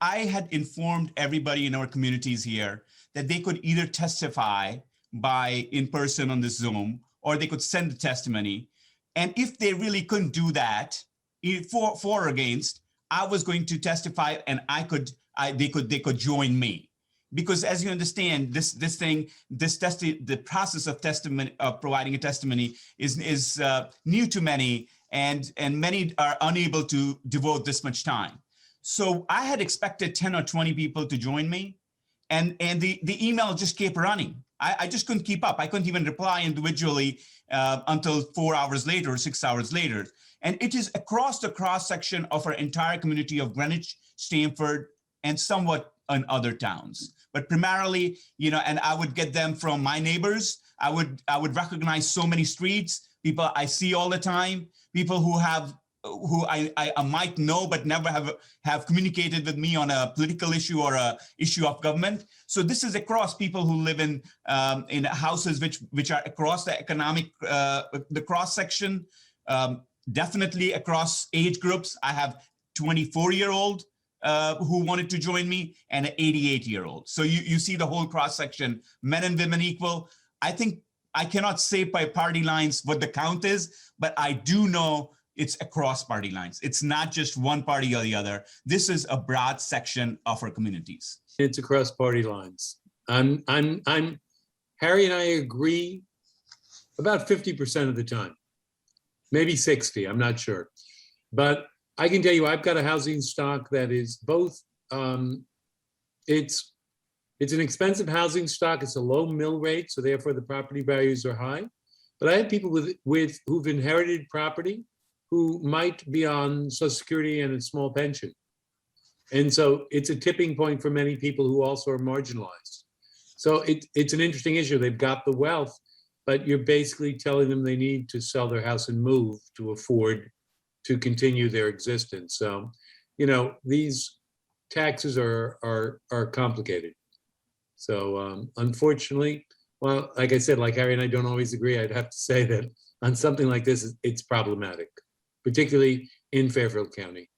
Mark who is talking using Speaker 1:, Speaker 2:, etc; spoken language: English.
Speaker 1: I had informed everybody in our communities here that they could either testify by in person on this Zoom, or they could send the testimony. And if they really couldn't do that, for or against, I was going to testify, and they could join me. Because as you understand, the process of testimony, of providing a testimony is new to many, and many are unable to devote this much time. So I had expected 10 or 20 people to join me, and the email just kept running. I just couldn't keep up. I couldn't even reply individually until 4 hours later, or 6 hours later. And it is across the cross section of our entire community of Greenwich, Stamford, and somewhat in other towns. But primarily, and I would get them from my neighbors. I would recognize so many streets, people I see all the time, people who I might know but never have communicated with me on a political issue or a issue of government. So this is across people who live in houses which are across the economic the cross section, definitely across age groups. I have 24-year-old who wanted to join me, and an 88-year-old. So you see the whole cross section, men and women equal. I think I cannot say by party lines what the count is, but I do know it's across party lines. It's not just one party or the other. This is a broad section of our communities.
Speaker 2: It's across party lines. Harry and I agree about 50% of the time, maybe 60, I'm not sure. But I can tell you, I've got a housing stock that is both, it's an expensive housing stock. It's a low mill rate, so therefore the property values are high. But I have people who've inherited property who might be on Social Security and a small pension. And so it's a tipping point for many people who also are marginalized. So it's an interesting issue. They've got the wealth, but you're basically telling them they need to sell their house and move to afford to continue their existence. So, these taxes are complicated. So unfortunately, well, like I said, like Harry and I don't always agree. I'd have to say that on something like this, it's problematic, particularly in Fairfield County.